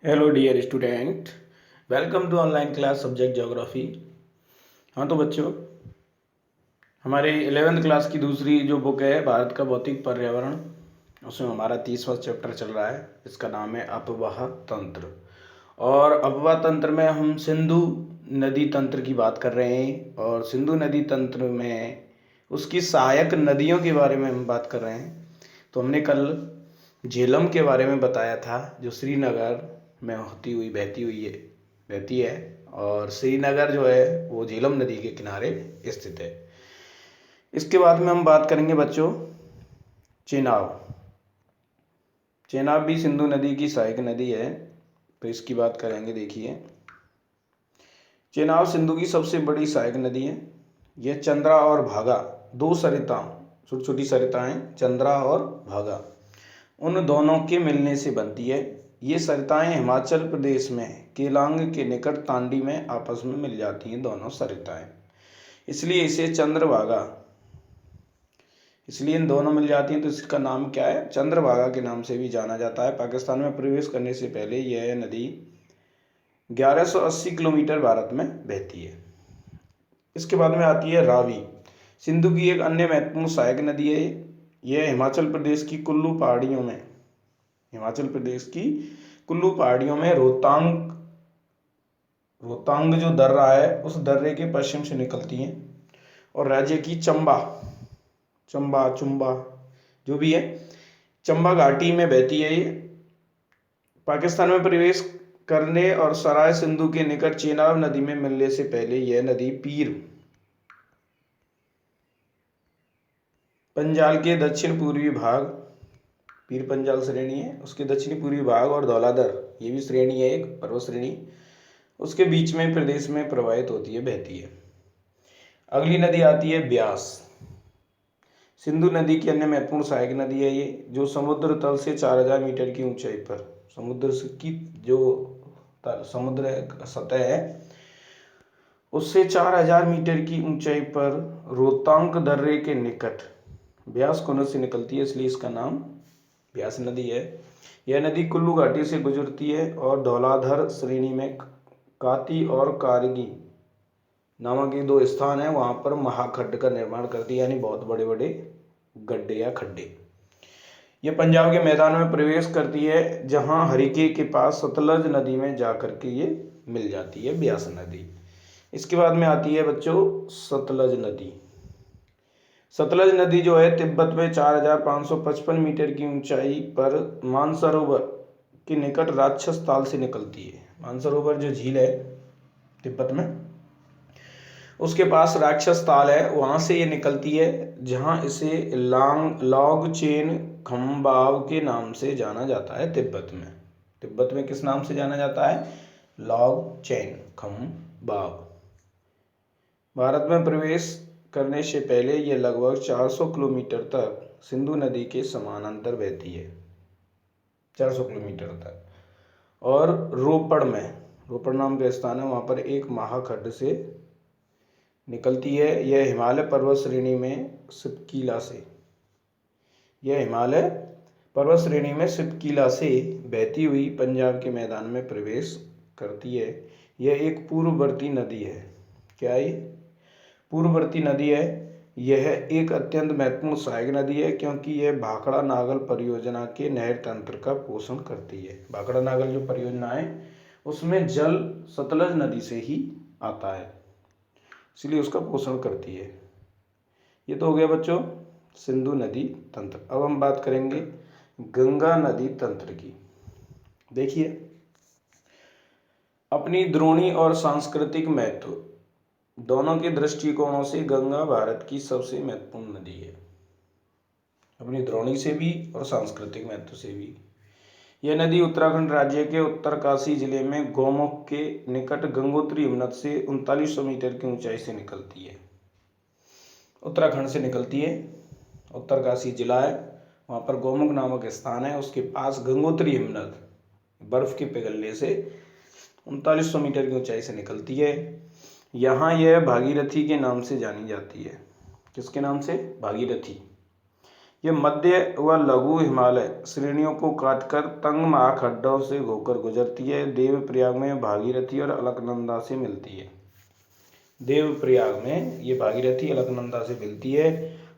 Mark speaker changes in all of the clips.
Speaker 1: Hello dear student, welcome to online class subject geography. हाँ तो बच्चों, हमारे 11th क्लास की दूसरी जो बुक है भारत का भौतिक पर्यावरण, उसमें हमारा 30वां चैप्टर चल रहा है। इसका नाम है अपवाह तंत्र। और अपवाह तंत्र में हम सिंधु नदी तंत्र की बात कर रहे हैं, और सिंधु नदी तंत्र में उसकी सहायक नदियों के बारे में हम बात कर रहे हैं। तो हमने कल झेलम के बारे में बताया था, जो श्रीनगर में होती हुई बहती है, और श्रीनगर जो है वो झेलम नदी के किनारे स्थित है। इसके बाद में हम बात करेंगे बच्चों चेनाब। चेनाब भी सिंधु नदी की सहायक नदी है, तो इसकी बात करेंगे। देखिए, चेनाब सिंधु की सबसे बड़ी सहायक नदी है। यह चंद्रा और भागा, दो सरिता, छोटी छोटी सरिताएं चंद्रा और भागा, उन दोनों के मिलने से बनती है। ये सरिताएं हिमाचल प्रदेश में केलांग के निकट तांडी में आपस में मिल जाती हैं, दोनों सरिताएं, इसलिए इसे चंद्रभागा, इसलिए इन दोनों मिल जाती हैं तो इसका नाम क्या है, चंद्रभागा के नाम से भी जाना जाता है। पाकिस्तान में प्रवेश करने से पहले यह नदी 1180 किलोमीटर भारत में बहती है। इसके बाद में आती है रावी, सिंधु की एक अन्य महत्वपूर्ण सहायक नदी है। यह हिमाचल प्रदेश की कुल्लू पहाड़ियों में रोहतांग जो दर्रा है उस दर्रे के पश्चिम से निकलती हैं, और राज्य की चंबा जो भी है, चंबा घाटी में बहती है। ये पाकिस्तान में प्रवेश करने और सराय सिंधु के निकट चेनाब नदी में मिलने से पहले यह नदी पीर पंजाल के दक्षिण पूर्वी भाग, पीर पंजाल श्रेणी है, उसके दक्षिणी पूर्वी भाग और धौलाधर, ये भी श्रेणी है, एक पर्वत श्रेणी, उसके बीच में प्रदेश में प्रवाहित होती है, बहती है। अगली नदी आती है ब्यास, सिंधु नदी की अन्य महत्वपूर्ण सहायक नदी है ये, जो समुद्र तल से 4000 मीटर की ऊंचाई पर, समुद्र सतह है उससे 4000 मीटर की ऊंचाई पर रोहतांग दर्रे के निकट ब्यास कुंड से निकलती है, इसलिए इसका नाम ब्यास नदी है। यह नदी कुल्लू घाटी से गुजरती है और धौलाधर श्रेणी में काती और कारगी नामक ये दो स्थान है, वहां पर महाखड्ड का निर्माण करती है, यानी बहुत बड़े बड़े गड्ढे या खड्डे। यह पंजाब के मैदान में प्रवेश करती है, जहां हरिके के पास सतलज नदी में जाकर के ये मिल जाती है, ब्यास नदी। इसके बाद में आती है बच्चों सतलज नदी। सतलज नदी जो है तिब्बत में 4555 मीटर की ऊंचाई पर मानसरोवर के निकट राक्षस ताल से निकलती है। मानसरोवर जो झील है तिब्बत में, उसके पास राक्षस ताल है, वहां से ये निकलती है, जहां इसे लॉन्ग चेन खम्बाव के नाम से जाना जाता है। तिब्बत में किस नाम से जाना जाता है, लॉन्ग चेन खम्बाव। भारत में प्रवेश करने से पहले यह लगभग 400 किलोमीटर तक सिंधु नदी के समानांतर बहती है, 400 किलोमीटर तक। और रोपड़ नाम का स्थान है, वहाँ पर एक महाखड्ड से निकलती है। यह हिमालय पर्वत श्रेणी में सिपकीला से बहती हुई पंजाब के मैदान में प्रवेश करती है। यह एक पूर्ववर्ती नदी है। क्या है? पूर्ववर्ती नदी है। यह एक अत्यंत महत्वपूर्ण सहायक नदी है, क्योंकि यह भाखड़ा नागल परियोजना के नहर तंत्र का पोषण करती है। भाखड़ा नागल जो परियोजना है उसमें जल सतलज नदी से ही आता है, इसलिए उसका पोषण करती है। ये तो हो गया बच्चों सिंधु नदी तंत्र। अब हम बात करेंगे गंगा नदी तंत्र की। देखिए, अपनी द्रोणी और सांस्कृतिक महत्व दोनों के दृष्टिकोणों से गंगा भारत की सबसे महत्वपूर्ण नदी है, अपनी द्रोणी से भी और सांस्कृतिक महत्व से भी। यह नदी उत्तराखंड राज्य के उत्तरकाशी जिले में गौमुख के निकट गंगोत्री हिमनद से 3900 मीटर की ऊंचाई से निकलती है। उत्तराखंड से निकलती है, उत्तरकाशी जिला है, वहाँ पर गौमुख नामक स्थान है, उसके पास गंगोत्री हिमनद बर्फ के पिघलने से 3900 मीटर की ऊंचाई से निकलती है। यहाँ यह भागीरथी के नाम से जानी जाती है। किसके नाम से? भागीरथी। ये मध्य व लघु हिमालय श्रेणियों को काटकर तंग महाखड्डों से होकर गुजरती है। देवप्रयाग में भागीरथी और अलकनंदा से मिलती है। देवप्रयाग में ये भागीरथी अलकनंदा से मिलती है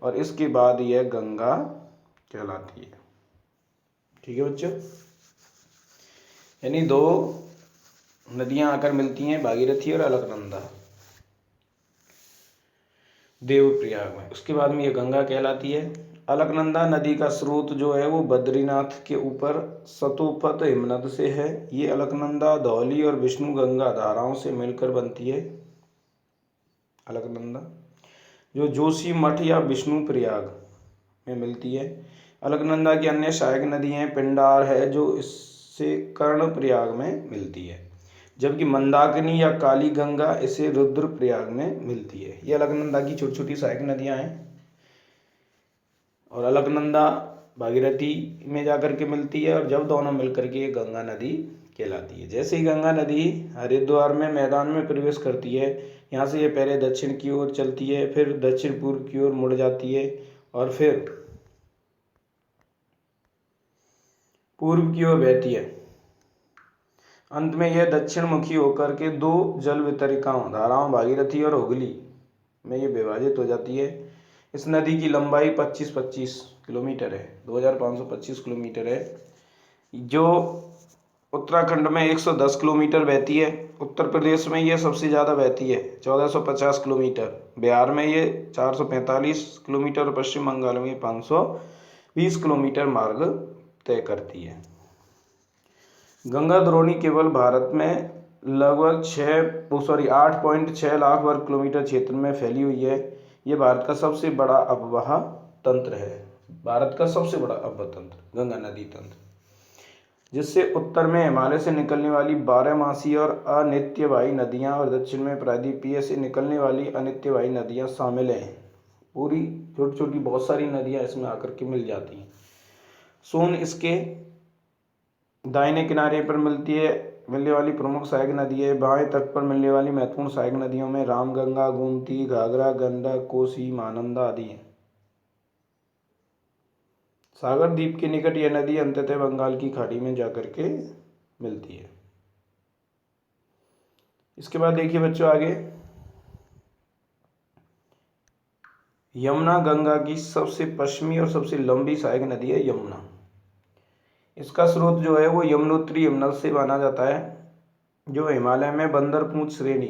Speaker 1: और इसके बाद यह गंगा कहलाती है। ठीक है बच्चों, यानी दो नदियां आकर मिलती हैं, भागीरथी और अलकनंदा, देवप्रयाग में। उसके बाद में ये गंगा कहलाती है। अलकनंदा नदी का स्रोत जो है वो बद्रीनाथ के ऊपर सतोपत हिमनद से है। ये अलकनंदा धौली और विष्णु गंगा धाराओं से मिलकर बनती है। अलकनंदा जो जोशी मठ या विष्णु प्रयाग में मिलती है। अलकनंदा की अन्य सहायक नदियां पिंडार है जो इससे कर्ण प्रयाग में मिलती है, जबकि मंदाकिनी या काली गंगा इसे रुद्रप्रयाग में मिलती है। ये अलकनंदा की छोटी छोटी सहायक नदियां हैं और अलकनंदा भागीरथी में जाकर के मिलती है और जब दोनों मिलकर के ये गंगा नदी कहलाती है। जैसे ही गंगा नदी हरिद्वार में मैदान में प्रवेश करती है, यहाँ से ये पहले दक्षिण की ओर चलती है, फिर दक्षिण पूर्व की ओर मुड़ जाती है और फिर पूर्व की ओर बहती है। अंत में यह दक्षिण मुखी होकर के दो जल वितरिकाओं धाराओं भागीरथी और हुगली में ये विभाजित हो जाती है। इस नदी की लंबाई 25 किलोमीटर है, 2525 किलोमीटर है, जो उत्तराखंड में 110 किलोमीटर बहती है। उत्तर प्रदेश में ये सबसे ज़्यादा बहती है 1450 किलोमीटर, बिहार में ये 445 किलोमीटर और पश्चिम बंगाल में 520 किलोमीटर मार्ग तय करती है। गंगा द्रोणी केवल भारत में लगभग 8.6 लाख वर्ग किलोमीटर क्षेत्र में फैली हुई है। ये भारत का सबसे बड़ा अववाह तंत्र है, भारत का सबसे बड़ा अववाह तंत्र गंगा नदी तंत्र, जिससे उत्तर में हिमालय से निकलने वाली 12मासी और अनित्यवाही नदियां और दक्षिण में प्रायद्वीपीय से निकलने वाली अनित्यवाही नदियां शामिल हैं। पूरी छोटी छोटी बहुत सारी नदियां इसमें आकर के मिल जाती हैं। सोन इसके दाहिने किनारे पर मिलने वाली प्रमुख सहायक नदी है। बाएं तट पर मिलने वाली महत्वपूर्ण सहायक नदियों में रामगंगा, गोमती, घाघरा, गंडक, कोसी, महानंदा आदि हैं। सागर द्वीप के निकट यह नदी अंततः बंगाल की खाड़ी में जाकर के मिलती है। इसके बाद देखिए बच्चों आगे, यमुना गंगा की सबसे पश्चिमी और सबसे लंबी सहायक नदी है यमुना। इसका स्रोत जो है वो यमुनोत्री हिमनद से माना जाता है, जो हिमालय में बंदरपूंछ श्रेणी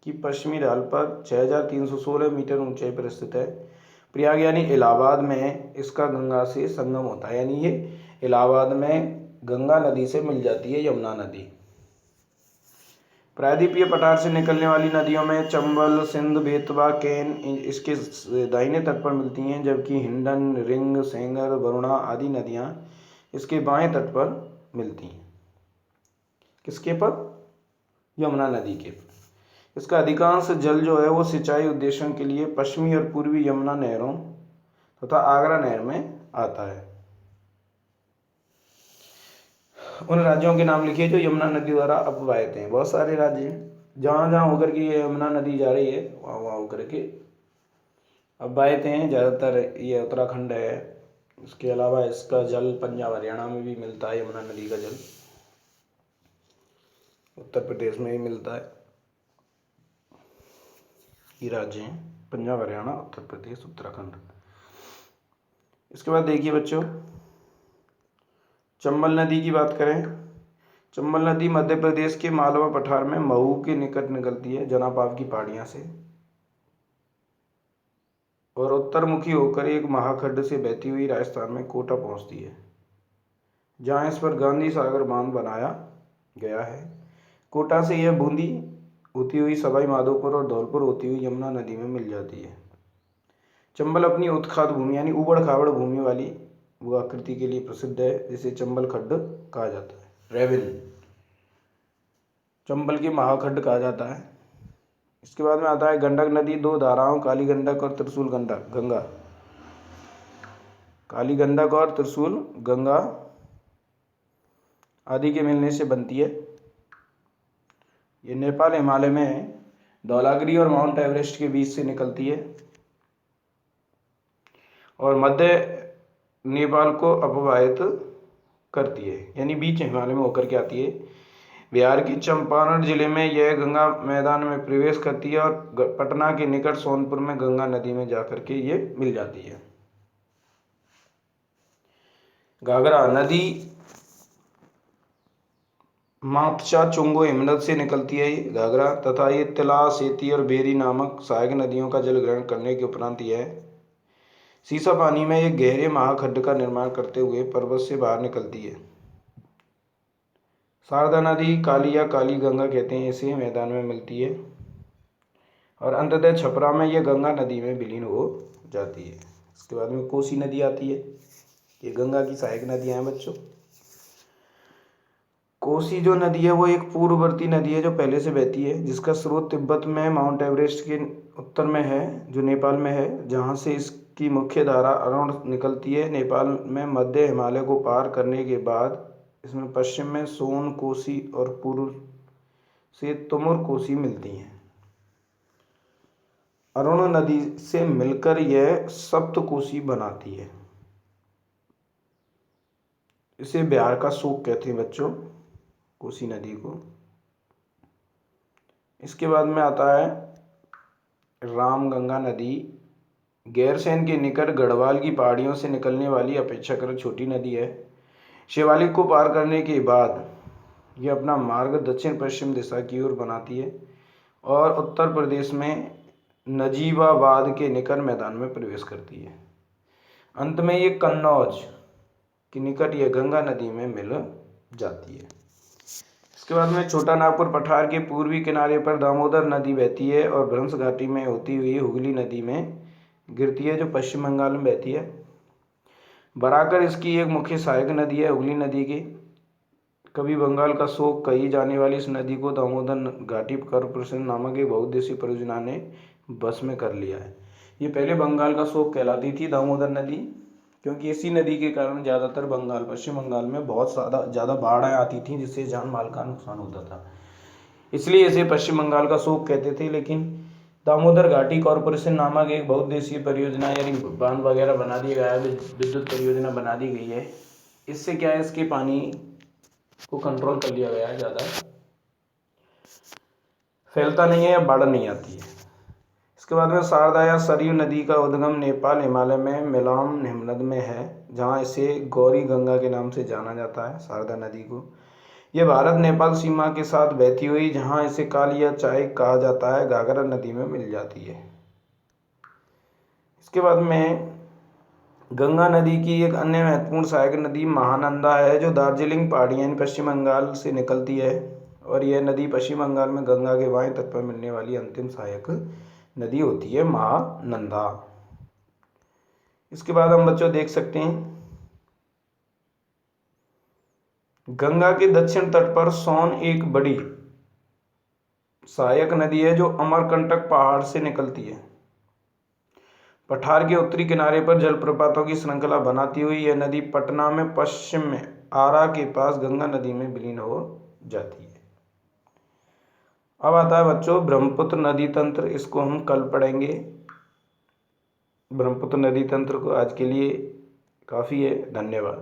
Speaker 1: की पश्चिमी ढाल पर 6316 मीटर ऊंचाई पर स्थित है। प्रयाग यानी इलाहाबाद में इसका गंगा से संगम होता है, यानी ये इलाहाबाद में गंगा नदी से मिल जाती है यमुना नदी। प्रायद्वीपीय पठार से निकलने वाली नदियों में चंबल, सिंध, बेतवा, केन इसके दाहिने तट पर मिलती हैं, जबकि हिंडन, रिंग, सेंगर, वरुणा आदि नदियां इसके बाएं तट पर मिलती हैं। किसके पर? यमुना नदी के पर। इसका अधिकांश जल जो है वो सिंचाई उद्देश्यों के लिए पश्चिमी और पूर्वी यमुना नहरों तथा आगरा नहर में आता है। उन राज्यों के नाम लिखिए जो यमुना नदी द्वारा अपवाहित हैं। बहुत सारे राज्य हैं जहाँ जहाँ होकर के ये यमुना नदी जा रही है वहाँ वहाँ होकर के अपवाहित हैं। ज़्यादातर ये उत्तराखंड है। इसके अलावा इसका जल पंजाब हरियाणा में भी मिलता है। यमुना नदी का जल उत्तर प्रदेश में भी मिलता है। ये राज्य हैं पंजाब, हरियाणा, उत्तर प्रदेश, उत्तराखंड। इसके बाद देखिए बच्चों, चंबल नदी की बात करें। चंबल नदी मध्य प्रदेश के मालवा पठार में महू के निकट निकलती है जनापाव की पहाड़ियां से और उत्तरमुखी होकर एक महाखड्ड से बहती हुई राजस्थान में कोटा पहुंचती है, जहां इस पर गांधी सागर बांध बनाया गया है। कोटा से यह बूंदी होती हुई सवाई माधोपुर और धौलपुर होती हुई यमुना नदी में मिल जाती है। चंबल अपनी उत्खाद भूमि यानी उबड़ खाबड़ भूमि वाली वो आकृति के लिए प्रसिद्ध है, जिसे चंबल खड्ड कहा जाता है। रेविन चंबल के महाखड्ड कहा जाता है। इसके बाद में आता है गंडक नदी। दो धाराओं काली गंडक और त्रिशूल गंगा, काली गंडक और त्रिशूल गंगा आदि के मिलने से बनती है। ये नेपाल हिमालय में धौलागिरी और माउंट एवरेस्ट के बीच से निकलती है और मध्य नेपाल को अपवाहित करती है, यानी बीच हिमालय में होकर के आती है। बिहार के चंपारण जिले में यह गंगा मैदान में प्रवेश करती है और पटना के निकट सोनपुर में गंगा नदी में जाकर के ये मिल जाती है। घाघरा नदी मापचा चुंगो हिमनद से निकलती है ये घाघरा, तथा ये तिला, सेती और बेरी नामक सहायक नदियों का जल ग्रहण करने के उपरांत यह सीसा पानी में एक गहरे महाखड्ड का निर्माण करते हुए पर्वत से बाहर निकलती है। शारदा नदी काली या काली गंगा कहते हैं इसे, मैदान में मिलती है और अंततः छपरा में यह गंगा नदी में विलीन हो जाती है। इसके बाद में कोसी नदी आती है, ये गंगा की सहायक नदियां हैं बच्चों। कोसी जो नदी है वो एक पूर्ववर्ती नदी है जो पहले से बहती है, जिसका स्रोत तिब्बत में माउंट एवरेस्ट के उत्तर में है जो नेपाल में है, जहाँ से इसकी मुख्य धारा अरुण निकलती है। नेपाल में मध्य हिमालय को पार करने के बाद इसमें पश्चिम में सोन कोसी और पूर्व से तुमुर कोसी मिलती हैं। अरुण नदी से मिलकर यह सप्त कोसी बनाती है। इसे बिहार का शोक कहते हैं बच्चों, कोसी नदी को। इसके बाद में आता है रामगंगा नदी, गैरसैंण के निकट गढ़वाल की पहाड़ियों से निकलने वाली अपेक्षाकृत छोटी नदी है। शिवालिक को पार करने के बाद यह अपना मार्ग दक्षिण पश्चिम दिशा की ओर बनाती है और उत्तर प्रदेश में नजीबाबाद के निकट मैदान में प्रवेश करती है। अंत में ये कन्नौज के निकट यह गंगा नदी में मिल जाती है। इसके बाद में छोटा नागपुर पठार के पूर्वी किनारे पर दामोदर नदी बहती है और भ्रंश घाटी में होती हुई हुगली नदी में गिरती है जो पश्चिम बंगाल में बहती है। बराकर इसकी एक मुख्य सहायक नदी है हुगली नदी की। कभी बंगाल का शोक कही जाने वाली इस नदी को दामोदर घाटी कॉर्पोरेशन नामक एक बहुउद्देशीय परियोजना ने बस में कर लिया है। ये पहले बंगाल का शोक कहलाती थी दामोदर नदी, क्योंकि इसी नदी के कारण ज़्यादातर पश्चिम बंगाल में बहुत ज़्यादा बाढ़ें आती थी, जिससे जान माल का नुकसान होता था, इसलिए इसे पश्चिम बंगाल का शोक कहते थे। लेकिन दामोदर घाटी कॉर्पोरेशन नामक एक बहुउद्देशीय परियोजना यानी बांध वगैरह बना दिया गया है, विद्युत परियोजना बना दी गई है। इससे क्या है, इसके पानी को कंट्रोल कर लिया गया है, ज़्यादा फैलता नहीं है या बाढ़ नहीं आती है। इसके बाद में शारदा या सरयू नदी का उद्गम नेपाल हिमालय में मिलाम हिमनद में है, जहाँ इसे गौरी गंगा के नाम से जाना जाता है, शारदा नदी को। यह भारत नेपाल सीमा के साथ बहती हुई, जहाँ इसे काली या चाय कहा जाता है, घाघरा नदी में मिल जाती है। इसके बाद में गंगा नदी की एक अन्य महत्वपूर्ण सहायक नदी महानंदा है, जो दार्जिलिंग पहाड़ी यानी पश्चिम बंगाल से निकलती है और यह नदी पश्चिम बंगाल में गंगा के बाएं तट पर मिलने वाली अंतिम सहायक नदी होती है, महानंदा। इसके बाद हम बच्चों देख सकते हैं गंगा के दक्षिण तट पर सोन एक बड़ी सहायक नदी है जो अमरकंटक पहाड़ से निकलती है। पठार के उत्तरी किनारे पर जलप्रपातों की श्रृंखला बनाती हुई यह नदी पटना में पश्चिम में आरा के पास गंगा नदी में विलीन हो जाती है। अब आता है बच्चों ब्रह्मपुत्र नदी तंत्र, इसको हम कल पढ़ेंगे। ब्रह्मपुत्र नदी तंत्र को आज के लिए काफ़ी है। धन्यवाद।